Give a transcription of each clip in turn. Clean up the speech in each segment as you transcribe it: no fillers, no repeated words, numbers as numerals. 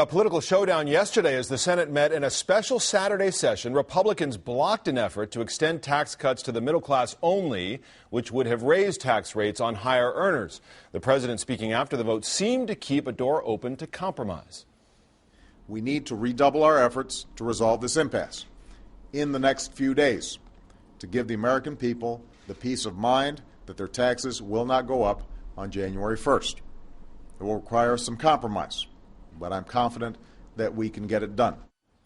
A political showdown yesterday as the Senate met in a special Saturday session. Republicans blocked an effort to extend tax cuts to the middle class only, which would have raised tax rates on higher earners. The president, speaking after the vote, seemed to keep a door open to compromise. We need to redouble our efforts to resolve this impasse in the next few days to give the American people the peace of mind that their taxes will not go up on January 1st. It will require some compromise, but I'm confident that we can get it done.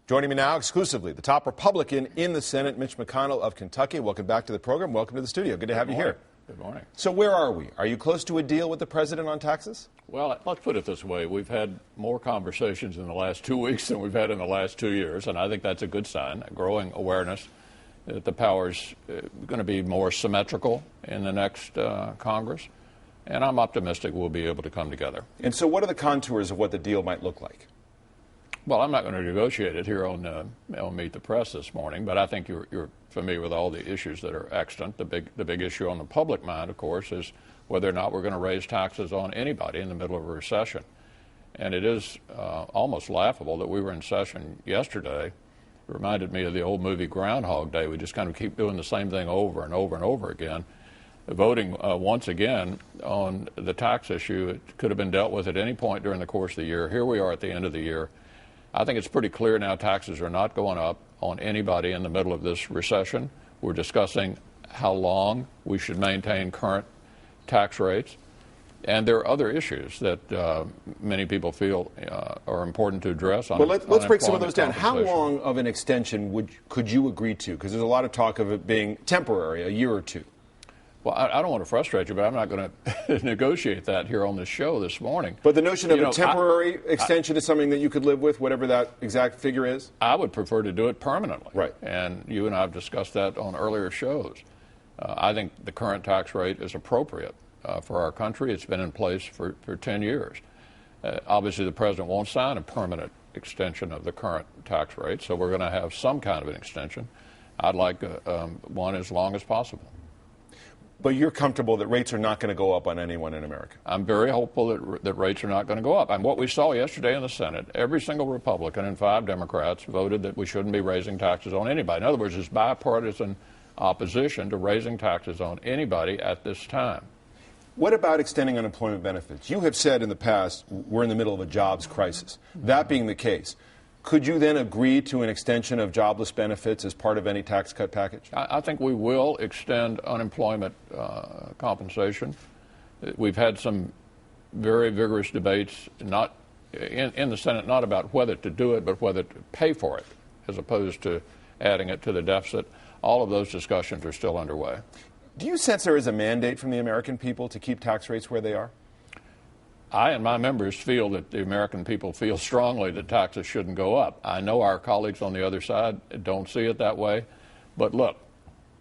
Joining me now exclusively, the top Republican in the Senate, Mitch McConnell of Kentucky. Welcome back to the program. Welcome to the studio. Good to have you here. Good morning. So where are we? Are you close to a deal with the president on taxes? Well, let's put it this way. We've had more conversations in the last 2 weeks than we've had in the last 2 years, and I think that's a good sign, a growing awareness that the power's going to be more symmetrical in the next Congress. And I'm optimistic we'll be able to come together. And so what are the contours of what the deal might look like? Well, I'm not going to negotiate it here on Meet the Press this morning, but I think you're familiar with all the issues that are extant. The big issue on the public mind, of course, is whether or not we're going to raise taxes on anybody in the middle of a recession. And it is almost laughable that we were in session yesterday. It reminded me of the old movie Groundhog Day. We just kind of keep doing the same thing over and over and over again. Voting once again on the tax issue. It could have been dealt with at any point during the course of the year. Here we are at the end of the year. I think it's pretty clear now taxes are not going up on anybody in the middle of this recession. We're discussing how long we should maintain current tax rates. And there are other issues that many people feel are important to address. Well, let's break some of those down. How long of an extension could you agree to? Because there's a lot of talk of it being temporary, a year or two. Well, I don't want to frustrate you, but I'm not going to negotiate that here on this show this morning. But the notion of a temporary extension is something that you could live with, whatever that exact figure is? I would prefer to do it permanently. Right. And you and I have discussed that on earlier shows. I think the current tax rate is appropriate for our country. It's been in place for 10 years. Obviously, the president won't sign a permanent extension of the current tax rate, so we're going to have some kind of an extension. I'd like one as long as possible. But you're comfortable that rates are not going to go up on anyone in America? I'm very hopeful that rates are not going to go up. And what we saw yesterday in the Senate, every single Republican and 5 Democrats voted that we shouldn't be raising taxes on anybody. In other words, there's bipartisan opposition to raising taxes on anybody at this time. What about extending unemployment benefits? You have said in the past we're in the middle of a jobs crisis. That being the case, could you then agree to an extension of jobless benefits as part of any tax cut package? I think we will extend unemployment compensation. We've had some very vigorous debates not in the Senate, not about whether to do it, but whether to pay for it, as opposed to adding it to the deficit. All of those discussions are still underway. Do you sense there is a mandate from the American people to keep tax rates where they are? I and my members feel that the American people feel strongly that taxes shouldn't go up. I know our colleagues on the other side don't see it that way. But look,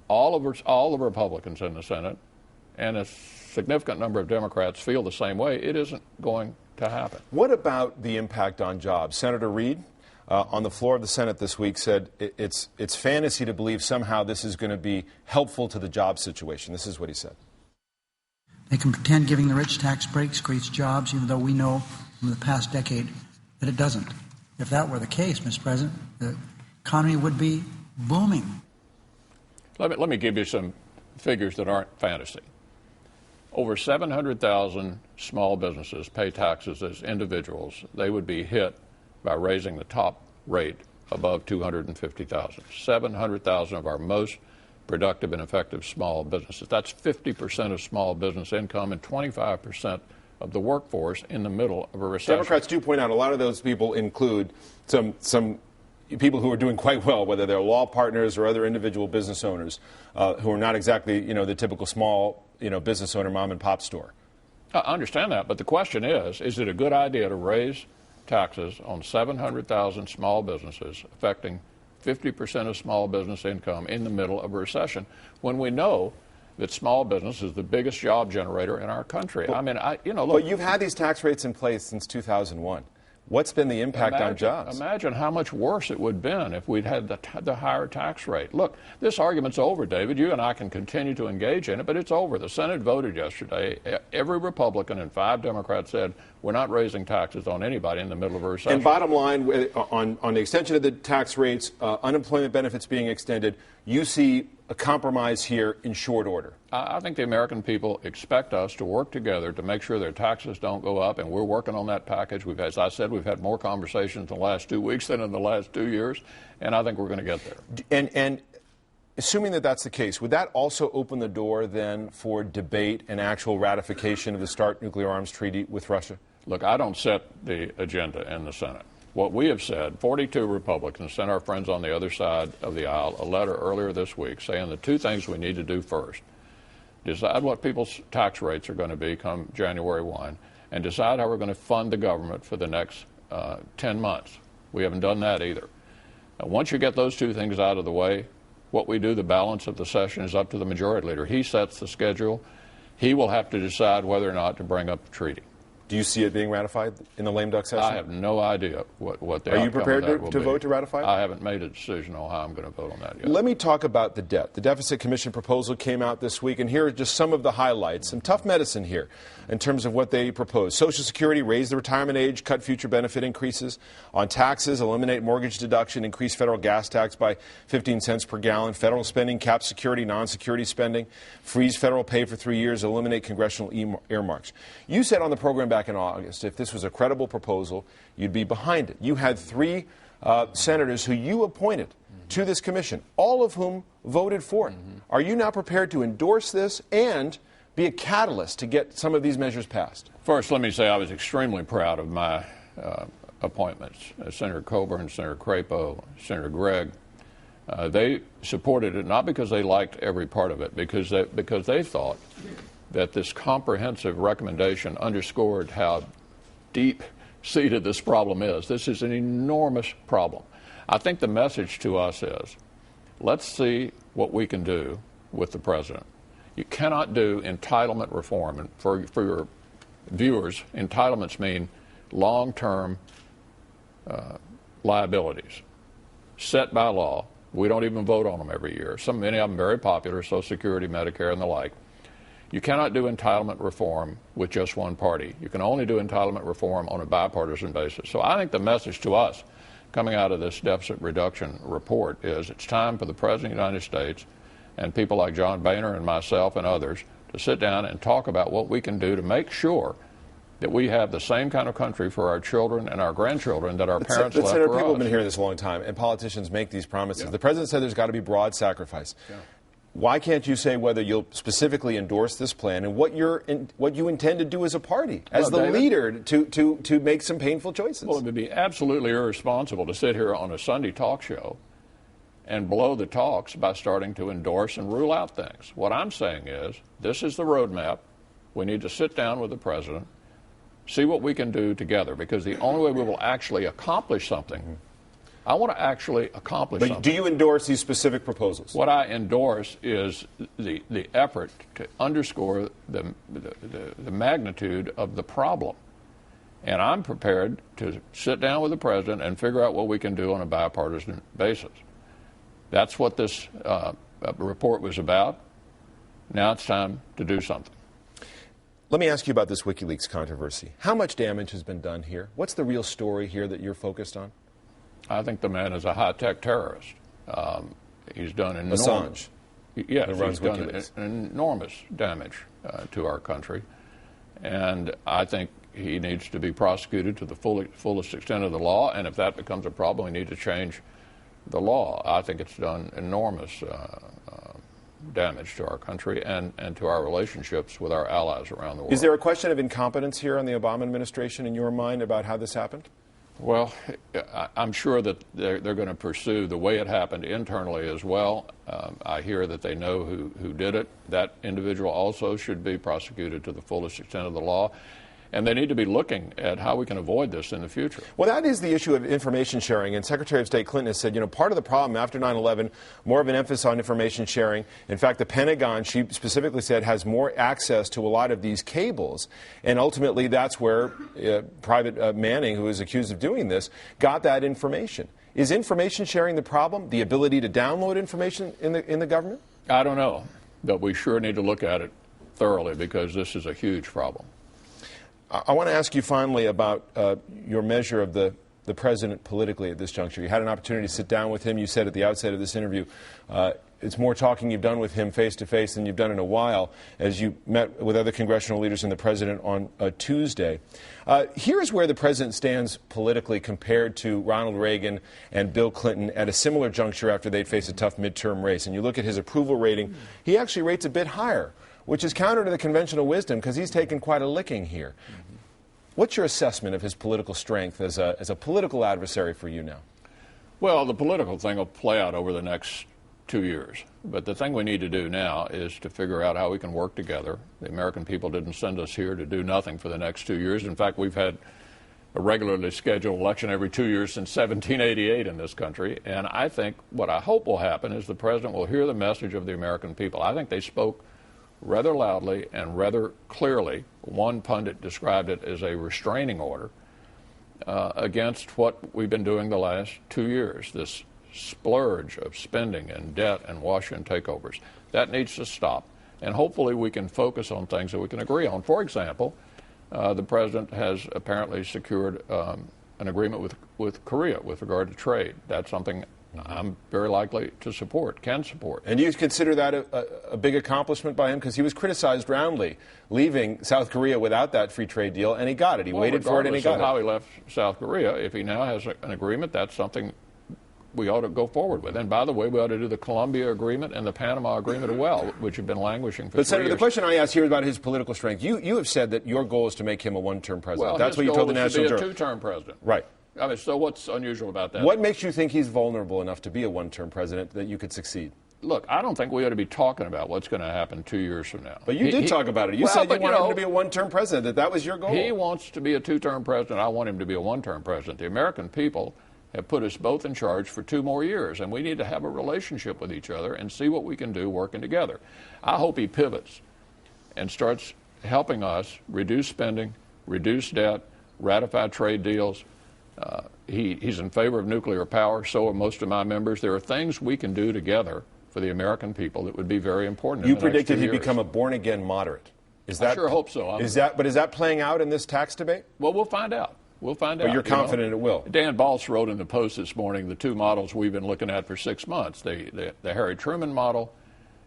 all the Republicans in the Senate and a significant number of Democrats feel the same way. It isn't going to happen. What about the impact on jobs? Senator Reid, on the floor of the Senate this week, said it's fantasy to believe somehow this is going to be helpful to the job situation. This is what he said. They can pretend giving the rich tax breaks creates jobs, even though we know from the past decade that it doesn't. If that were the case, Mr. President, the economy would be booming. Let me give you some figures that aren't fantasy. Over 700,000 small businesses pay taxes as individuals. They would be hit by raising the top rate above $250,000. 700,000 of our most productive and effective small businesses. That's 50% of small business income and 25% of the workforce in the middle of a recession. Democrats do point out a lot of those people include some people who are doing quite well, whether they're law partners or other individual business owners who are not exactly, the typical small, business owner mom and pop store. I understand that, but the question is it a good idea to raise taxes on 700,000 small businesses affecting 50% of small business income in the middle of a recession, when we know that small business is the biggest job generator in our country? But you've had these tax rates in place since 2001. What's been the impact on jobs? Imagine how much worse it would have been if we'd had the higher tax rate. Look, this argument's over, David. You and I can continue to engage in it, but it's over. The Senate voted yesterday. Every Republican and 5 Democrats said we're not raising taxes on anybody in the middle of a recession. And bottom line, on the extension of the tax rates, unemployment benefits being extended, you see a compromise here in short order. I think the American people expect us to work together to make sure their taxes don't go up, and we're working on that package. As I said, we've had more conversations in the last 2 weeks than in the last 2 years, and I think we're going to get there. And assuming that that's the case, would that also open the door then for debate and actual ratification of the START nuclear arms treaty with Russia? Look, I don't set the agenda in the Senate. What we have said, 42 Republicans sent our friends on the other side of the aisle a letter earlier this week saying the 2 things we need to do first: decide what people's tax rates are going to be come January 1, and decide how we're going to fund the government for the next 10 months. We haven't done that either. Now, once you get those 2 things out of the way, what we do, the balance of the session, is up to the majority leader. He sets the schedule. He will have to decide whether or not to bring up the treaty. Do you see it being ratified in the lame duck session? I have no idea what the outcome Are you prepared of that to vote to ratify it? I haven't made a decision on how I'm going to vote on that yet. Let me talk about the debt. The Deficit Commission proposal came out this week, and here are just some of the highlights. Some tough medicine here in terms of what they propose. Social Security, raise the retirement age, cut future benefit increases. On taxes, eliminate mortgage deduction, increase federal gas tax by 15 cents per gallon. Federal spending, cap security, non-security spending. Freeze federal pay for 3 years, eliminate congressional earmarks. You said on the program back in August, if this was a credible proposal, you'd be behind it. You had 3 senators who you appointed to this commission, all of whom voted for it. Are you now prepared to endorse this and be a catalyst to get some of these measures passed? First, let me say I was extremely proud of my appointments. Senator Coburn, Senator Crapo, Senator Gregg. They supported it not because they liked every part of it, because they thought that this comprehensive recommendation underscored how deep-seated this problem is. This is an enormous problem. I think the message to us is, let's see what we can do with the president. You cannot do entitlement reform. And for your viewers, entitlements mean long-term liabilities set by law. We don't even vote on them every year. Many of them very popular, Social Security, Medicare, and the like. You cannot do entitlement reform with just one party. You can only do entitlement reform on a bipartisan basis. So I think the message to us coming out of this deficit reduction report is it's time for the President of the United States and people like John Boehner and myself and others to sit down and talk about what we can do to make sure that we have the same kind of country for our children and our grandchildren that our parents left for us. People have been hearing this a long time, and politicians make these promises. Yeah. The president said there's got to be broad sacrifice. Yeah. Why can't you say whether you'll specifically endorse this plan and what you intend to do as a party, as the leader, to make some painful choices? Well, it would be absolutely irresponsible to sit here on a Sunday talk show and blow the talks by starting to endorse and rule out things. What I'm saying is, this is the roadmap. We need to sit down with the president, see what we can do together, because the only way we will actually accomplish something, I want to actually accomplish something. But do you endorse these specific proposals? What I endorse is the effort to underscore the magnitude of the problem. And I'm prepared to sit down with the president and figure out what we can do on a bipartisan basis. That's what this report was about. Now it's time to do something. Let me ask you about this WikiLeaks controversy. How much damage has been done here? What's the real story here that you're focused on? I think the man is a high-tech terrorist. He's done enormous, Assange. Yes, he's done enormous damage to our country, and I think he needs to be prosecuted to the fullest extent of the law. And if that becomes a problem, we need to change the law. I think it's done enormous damage to our country and to our relationships with our allies around the world. Is there a question of incompetence here on the Obama administration in your mind about how this happened? Well, I'm sure that they're going to pursue the way it happened internally as well. I hear that they know who did it. That individual also should be prosecuted to the fullest extent of the law. And they need to be looking at how we can avoid this in the future. Well, that is the issue of information sharing. And Secretary of State Clinton has said, part of the problem after 9/11, more of an emphasis on information sharing. In fact, the Pentagon, she specifically said, has more access to a lot of these cables. And ultimately, that's where Private Manning, who is accused of doing this, got that information. Is information sharing the problem, the ability to download information in the government? I don't know, but we sure need to look at it thoroughly because this is a huge problem. I want to ask you finally about your measure of the president politically at this juncture. You had an opportunity to sit down with him. You said at the outset of this interview, it's more talking you've done with him face-to-face than you've done in a while as you met with other congressional leaders and the president on Tuesday. Here's where the president stands politically compared to Ronald Reagan and Bill Clinton at a similar juncture after they'd face a tough midterm race. And you look at his approval rating, he actually rates a bit higher, which is counter to the conventional wisdom because he's taken quite a licking here. What's your assessment of his political strength as a political adversary for you now? Well, the political thing will play out over the next 2 years. But the thing we need to do now is to figure out how we can work together. The American people didn't send us here to do nothing for the next 2 years. In fact, we've had a regularly scheduled election every 2 years since 1788 in this country. And I think what I hope will happen is the president will hear the message of the American people. I think they spoke rather loudly and rather clearly. One pundit described it as a restraining order against what we've been doing the last 2 years, this splurge of spending and debt and Washington takeovers. That needs to stop. And hopefully we can focus on things that we can agree on. For example, the president has apparently secured an agreement with Korea with regard to trade. That's something I'm very likely to support, can support. And do you consider that a big accomplishment by him? Because he was criticized roundly leaving South Korea without that free trade deal, and he got it. He waited for it, and he got it. How he left South Korea, if he now has an agreement, that's something we ought to go forward with. And by the way, we ought to do the Colombia Agreement and the Panama Agreement as well, which have been languishing for 3 years. But, Senator, the question I asked here is about his political strength. You have said that your goal is to make him a one-term president. Well, that's what you told the National Journal. To be a two-term president. Right. I mean, so what's unusual about that? What makes you think he's vulnerable enough to be a one-term president that you could succeed? Look, I don't think we ought to be talking about what's going to happen 2 years from now. But you did talk about it. You said you wanted him to be a one-term president, that was your goal. He wants to be a two-term president. I want him to be a one-term president. The American people have put us both in charge for 2 more years, and we need to have a relationship with each other and see what we can do working together. I hope he pivots and starts helping us reduce spending, reduce debt, ratify trade deals. He's in favor of nuclear power, so are most of my members. There are things we can do together for the American people that would be very important. You predicted he'd become a born-again moderate. I sure hope so. But is that playing out in this tax debate? Well, we'll find out. But you're confident it will? Dan Balz wrote in the Post this morning the 2 models we've been looking at for 6 months, the Harry Truman model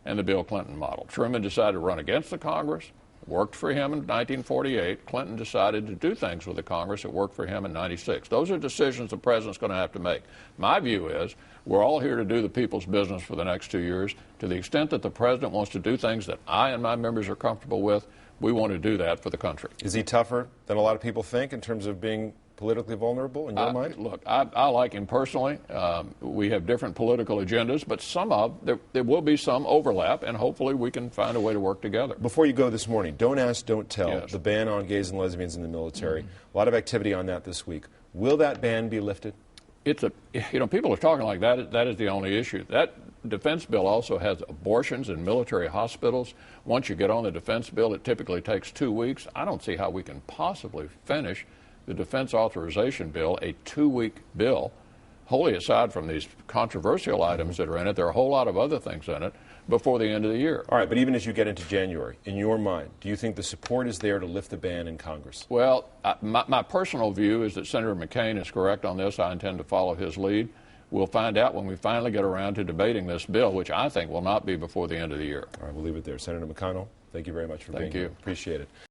and the Bill Clinton model. Truman decided to run against the Congress. Worked for him in 1948. Clinton decided to do things with the Congress that worked for him in 96. Those are decisions the president's going to have to make. My view is we're all here to do the people's business for the next 2 years. To the extent that the president wants to do things that I and my members are comfortable with, we want to do that for the country. Is he tougher than a lot of people think in terms of being politically vulnerable in your mind? Look, I like him personally. We have different political agendas, but there will be some overlap, and hopefully we can find a way to work together. Before you go this morning, don't ask, don't tell. Yes. The ban on gays and lesbians in the military. A lot of activity on that this week. Will that ban be lifted? People are talking like that. That is the only issue. That defense bill also has abortions in military hospitals. Once you get on the defense bill, it typically takes 2 weeks. I don't see how we can possibly finish the defense authorization bill, a 2-week bill, wholly aside from these controversial items that are in it. There are a whole lot of other things in it before the end of the year. All right, but even as you get into January, in your mind, do you think the support is there to lift the ban in Congress? Well, my personal view is that Senator McCain is correct on this. I intend to follow his lead. We'll find out when we finally get around to debating this bill, which I think will not be before the end of the year. All right, we'll leave it there. Senator McConnell, thank you very much for being here. Thank you. Appreciate it.